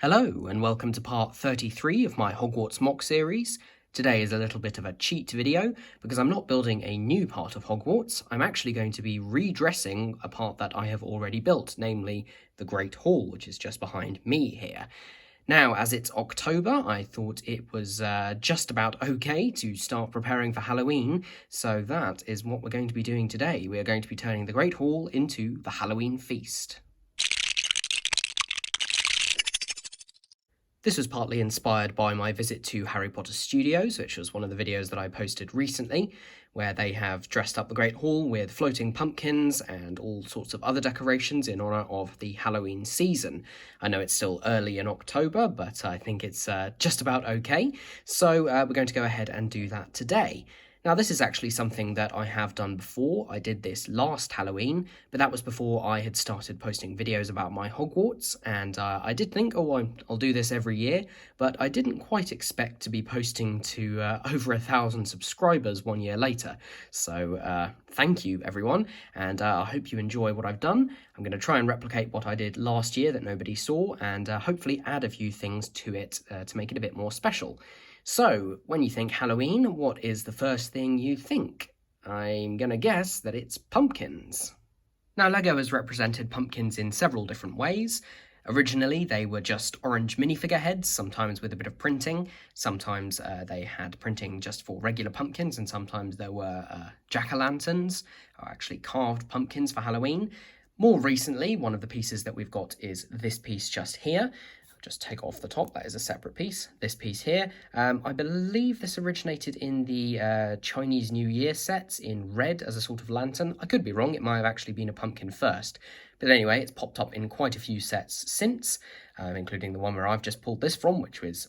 Hello and welcome to part 33 of my Hogwarts MOC series. Today is a little bit of a cheat video because I'm not building a new part of Hogwarts. I'm actually going to be redressing a part that I have already built, namely the Great Hall, which is just behind me here. Now, as it's October, I thought it was just about okay to start preparing for Halloween, so that is what we're going to be doing today. We are going to be turning the Great Hall into the Halloween feast. This was partly inspired by my visit to Harry Potter Studios, which was one of the videos that I posted recently, where they have dressed up the Great Hall with floating pumpkins and all sorts of other decorations in honour of the Halloween season. I know it's still early in October, but I think it's just about okay, so we're going to go ahead and do that today. Now, this is actually something that I have done before. I did this last Halloween, but that was before I had started posting videos about my Hogwarts, and I did think, I'll do this every year, but I didn't quite expect to be posting to over 1,000 subscribers 1 year later. So thank you, everyone, and I hope you enjoy what I've done. I'm going to try and replicate what I did last year that nobody saw, and hopefully add a few things to it to make it a bit more special. So, when you think Halloween, what is the first thing you think? I'm gonna guess that it's pumpkins. Now, LEGO has represented pumpkins in several different ways. Originally, they were just orange minifigure heads, sometimes with a bit of printing. Sometimes they had printing just for regular pumpkins, and sometimes there were jack-o'-lanterns, or actually carved pumpkins for Halloween. More recently, one of the pieces that we've got is this piece just here. Just take off the top, that is a separate piece. This piece here, I believe this originated in the Chinese New Year sets in red as a sort of lantern. I could be wrong, it might have actually been a pumpkin first. But anyway, it's popped up in quite a few sets since, including the one where I've just pulled this from, which was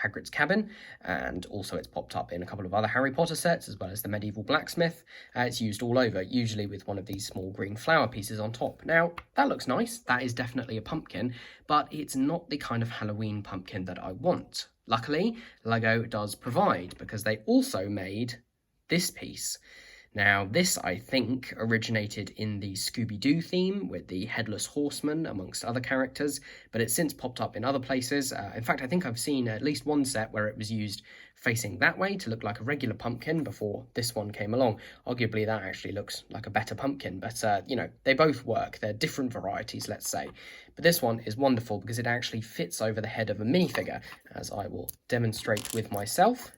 Hagrid's cabin, and also it's popped up in a couple of other Harry Potter sets, as well as the medieval blacksmith. It's used all over, usually with one of these small green flower pieces on top. Now, that looks nice, that is definitely a pumpkin, but it's not the kind of Halloween pumpkin that I want. Luckily, LEGO does provide, because they also made this piece. Now, this, I think, originated in the Scooby-Doo theme with the Headless Horseman, amongst other characters, but it's since popped up in other places. In fact, I think I've seen at least one set where it was used facing that way to look like a regular pumpkin before this one came along. Arguably, that actually looks like a better pumpkin, but, you know, they both work. They're different varieties, let's say. But this one is wonderful because it actually fits over the head of a minifigure, as I will demonstrate with myself.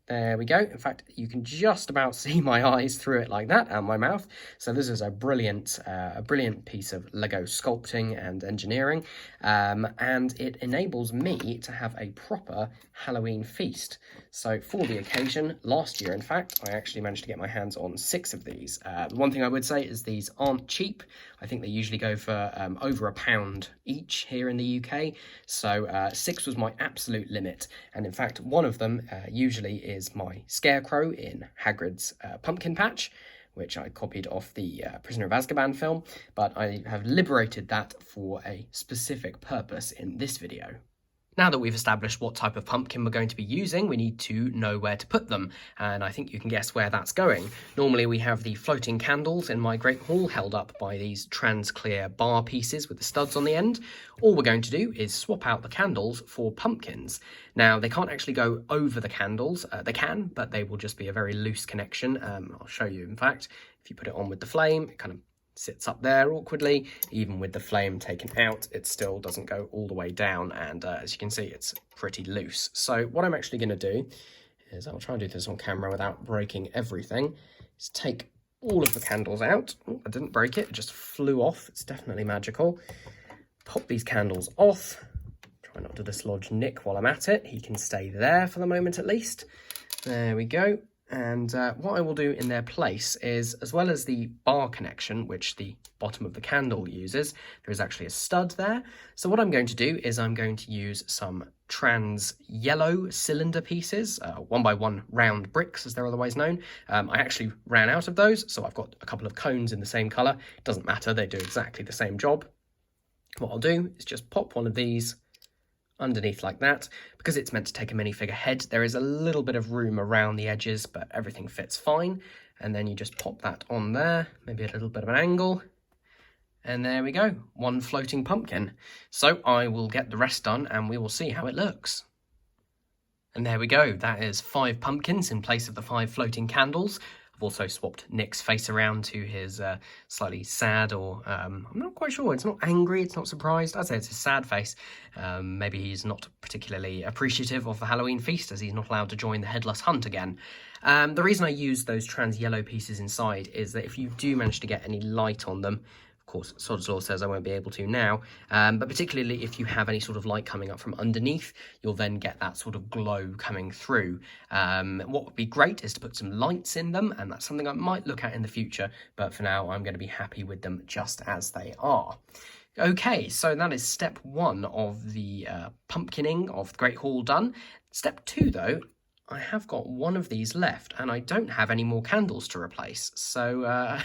There we go. In fact, you can just about see my eyes through it like that, and my mouth. So this is a brilliant piece of LEGO sculpting and engineering, and it enables me to have a proper Halloween feast. So for the occasion, last year, in fact, I actually managed to get my hands on 6 of these. One thing I would say is these aren't cheap. I think they usually go for over £1 each here in the UK. So 6 was my absolute limit. And in fact, one of them usually is my Scarecrow in Hagrid's pumpkin patch, which I copied off the Prisoner of Azkaban film, but I have liberated that for a specific purpose in this video. Now that we've established what type of pumpkin we're going to be using, we need to know where to put them, and I think you can guess where that's going. Normally we have the floating candles in my Great Hall held up by these trans-clear bar pieces with the studs on the end. All we're going to do is swap out the candles for pumpkins. Now, they can't actually go over the candles. They can, but they will just be a very loose connection. I'll show you, in fact. If you put it on with the flame, it kind of sits up there awkwardly. Even with the flame taken out, it still doesn't go all the way down, and as you can see, it's pretty loose. So what I'm actually going to do is, I'll try and do this on camera without breaking everything, is take all of the candles out. Oh, I didn't break it, it just flew off. It's definitely magical. Pop these candles off. Try not to dislodge Nick while I'm at it. He can stay there for the moment at least. There we go. And what I will do in their place is, as well as the bar connection, which the bottom of the candle uses, there is actually a stud there. So what I'm going to do is I'm going to use some trans yellow cylinder pieces, 1x1 round bricks as they're otherwise known. I actually ran out of those, so I've got a couple of cones in the same colour. It doesn't matter, they do exactly the same job. What I'll do is just pop one of these underneath like that. Because it's meant to take a minifigure head, there is a little bit of room around the edges, but everything fits fine. And then you just pop that on there, maybe a little bit of an angle, And there we go, one floating pumpkin. So I will get the rest done and we will see how it looks. And there we go, that is 5 pumpkins in place of the 5 floating candles. I've also swapped Nick's face around to his slightly sad, or I'm not quite sure, it's not angry, it's not surprised, I'd say it's a sad face. Maybe he's not particularly appreciative of the Halloween feast as he's not allowed to join the Headless Hunt again. The reason I use those trans yellow pieces inside is that if you do manage to get any light on them, of course, Sod's Law says I won't be able to now, but particularly if you have any sort of light coming up from underneath, you'll then get that sort of glow coming through. What would be great is to put some lights in them, and that's something I might look at in the future, but for now I'm going to be happy with them just as they are. Okay, so that is step 1 of the pumpkining of the Great Hall done. Step 2, though, I have got one of these left, and I don't have any more candles to replace, so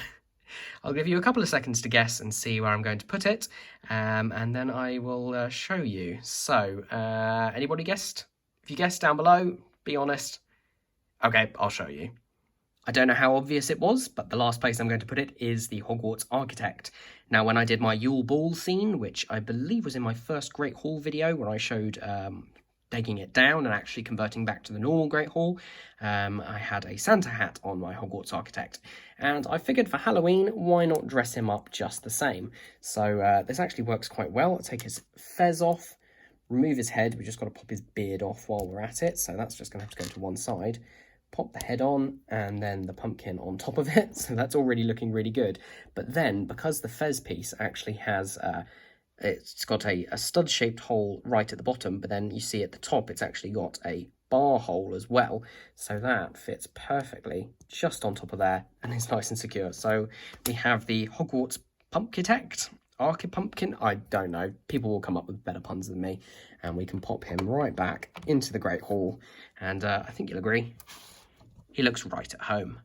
I'll give you a couple of seconds to guess and see where I'm going to put it, and then I will show you. So, anybody guessed? If you guessed down below, be honest. Okay, I'll show you. I don't know how obvious it was, but the last place I'm going to put it is the Hogwarts Architect. Now, when I did my Yule Ball scene, which I believe was in my first Great Hall video, where I showed taking it down and actually converting back to the normal Great Hall, I had a Santa hat on my Hogwarts Architect, and I figured for Halloween, why not dress him up just the same? So this actually works quite well. I'll take his fez off, remove his head, we just got to pop his beard off while we're at it, so that's just going to have to go to one side. Pop the head on, and then the pumpkin on top of it, so that's already looking really good. But then, because the fez piece actually has it's got a stud-shaped hole right at the bottom, but then you see at the top it's actually got a bar hole as well. So that fits perfectly just on top of there, and it's nice and secure. So we have the Hogwarts Pumpkitect, Archipumpkin, I don't know. People will come up with better puns than me, and we can pop him right back into the Great Hall. And I think you'll agree, he looks right at home.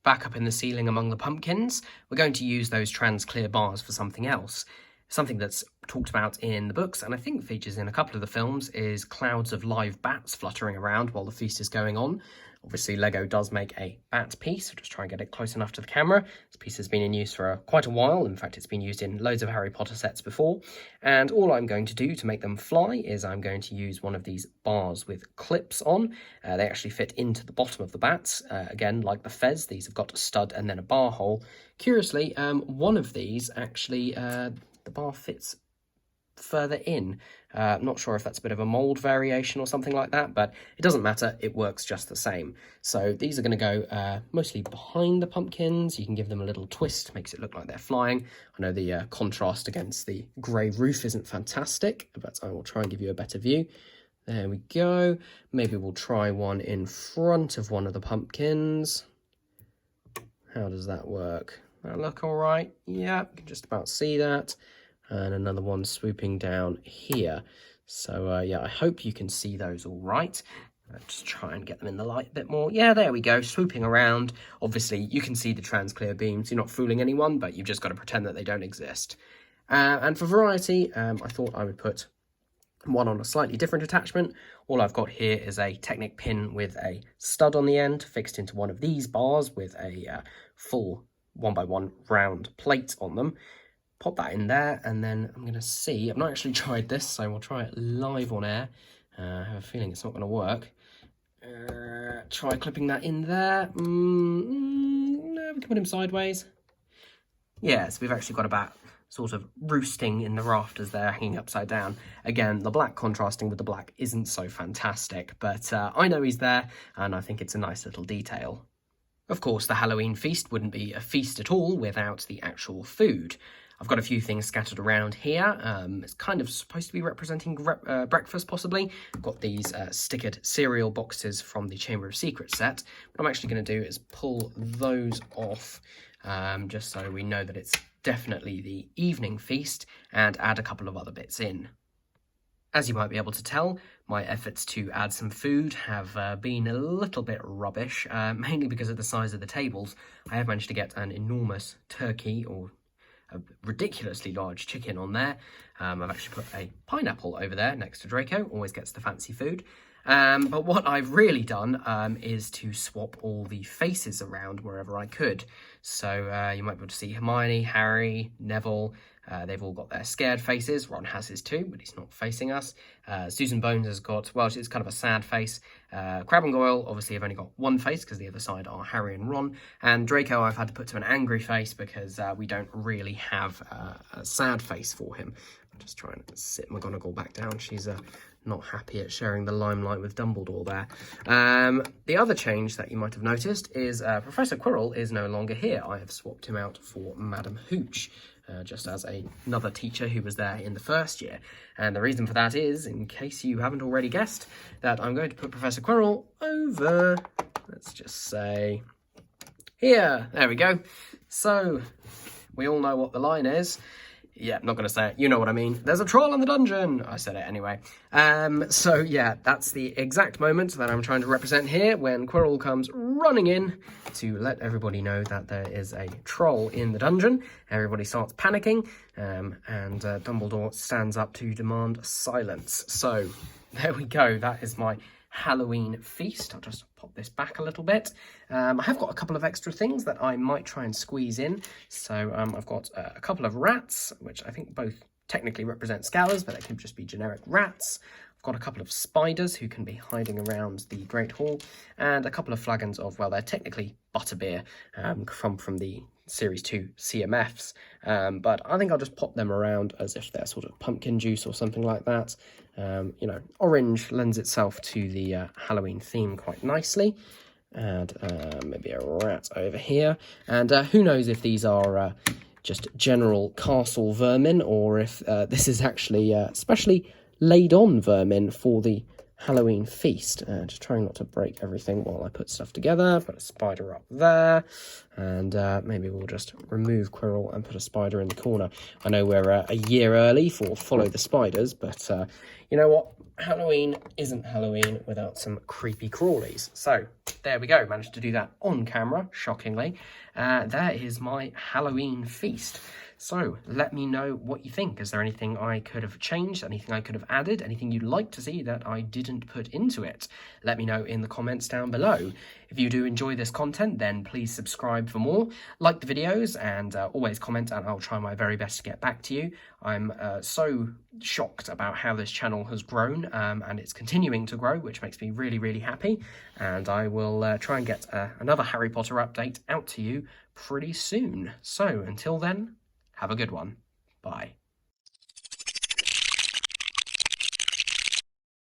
Back up in the ceiling among the pumpkins, we're going to use those trans clear bars for something else. Something that's talked about in the books, and I think features in a couple of the films, is clouds of live bats fluttering around while the feast is going on. Obviously, Lego does make a bat piece, so just try and get it close enough to the camera. This piece has been in use for quite a while. In fact, it's been used in loads of Harry Potter sets before. And all I'm going to do to make them fly is I'm going to use one of these bars with clips on. They actually fit into the bottom of the bats. Again, like the fez, these have got a stud and then a bar hole. Curiously, one of these actually, the bar fits further in. I'm not sure if that's a bit of a mould variation or something like that, but it doesn't matter, it works just the same. So these are going to go mostly behind the pumpkins. You can give them a little twist, makes it look like they're flying. I know the contrast against the grey roof isn't fantastic, but I will try and give you a better view. There we go. Maybe we'll try one in front of one of the pumpkins. How does that work? That look all right? Yeah, you can just about see that. And another one swooping down here. So yeah, I hope you can see those all right. Just try and get them in the light a bit more. Yeah, there we go, swooping around. Obviously, you can see the trans clear beams. You're not fooling anyone, but you've just got to pretend that they don't exist. And for variety, I thought I would put one on a slightly different attachment. All I've got here is a Technic pin with a stud on the end, fixed into one of these bars with a full 1x1 round plate on them. Pop that in there, and then I'm going to see, I've not actually tried this, so we'll try it live on air. I have a feeling it's not going to work. Try clipping that in there. No, we can put him sideways. Yeah, so we've actually got a bat sort of roosting in the rafters there, hanging upside down. Again, the black contrasting with the black isn't so fantastic, but I know he's there, and I think it's a nice little detail. Of course, the Halloween feast wouldn't be a feast at all without the actual food. I've got a few things scattered around here. It's kind of supposed to be representing breakfast, possibly. I've got these stickered cereal boxes from the Chamber of Secrets set. What I'm actually going to do is pull those off, just so we know that it's definitely the evening feast, and add a couple of other bits in. As you might be able to tell, my efforts to add some food have been a little bit rubbish, mainly because of the size of the tables. I have managed to get an enormous turkey, or a ridiculously large chicken on there. I've actually put a pineapple over there next to Draco, always gets the fancy food. But what I've really done is to swap all the faces around wherever I could. So you might be able to see Hermione, Harry, Neville. They've all got their scared faces. Ron has his too, but he's not facing us. Susan Bones has got, well, it's kind of a sad face. Crabbe and Goyle obviously have only got one face because the other side are Harry and Ron. And Draco I've had to put to an angry face because we don't really have a sad face for him. I'm just trying to sit McGonagall back down. She's not happy at sharing the limelight with Dumbledore there. The other change that you might have noticed is Professor Quirrell is no longer here. I have swapped him out for Madam Hooch. Just as another teacher who was there in the first year. And the reason for that is, in case you haven't already guessed, that I'm going to put Professor Quirrell over, let's just say, here. There we go. So, we all know what the line is. Yeah, not going to say it. You know what I mean. There's a troll in the dungeon. I said it anyway. So, yeah, that's the exact moment that I'm trying to represent here when Quirrell comes running in to let everybody know that there is a troll in the dungeon. Everybody starts panicking, and Dumbledore stands up to demand silence. So, there we go. That is my Halloween feast. I'll just pop this back a little bit. I have got a couple of extra things that I might try and squeeze in. So I've got a couple of rats, which I think both technically represent scholars, but they could just be generic rats. I've got a couple of spiders who can be hiding around the Great Hall, and a couple of flagons of, well, they're technically butterbeer from the Series 2 CMFs, but I think I'll just pop them around as if they're sort of pumpkin juice or something like that. You know, orange lends itself to the Halloween theme quite nicely. And maybe a rat over here. And who knows if these are just general castle vermin, or if this is actually specially laid on vermin for the Halloween feast. Just trying not to break everything while I put stuff together. Put a spider up there, and maybe we'll just remove Quirrell and put a spider in the corner. I know we're a year early for Follow the Spiders, but you know what? Halloween isn't Halloween without some creepy crawlies. So there we go. Managed to do that on camera, shockingly. There is my Halloween feast. So let me know what you think. Is there anything I could have changed? Anything I could have added? Anything you'd like to see that I didn't put into it? Let me know in the comments down below. If you do enjoy this content, then please subscribe for more. Like the videos, and always comment, and I'll try my very best to get back to you. I'm so shocked about how this channel has grown, and it's continuing to grow, which makes me really, really happy. And I will try and get another Harry Potter update out to you pretty soon. So until then, have a good one. Bye.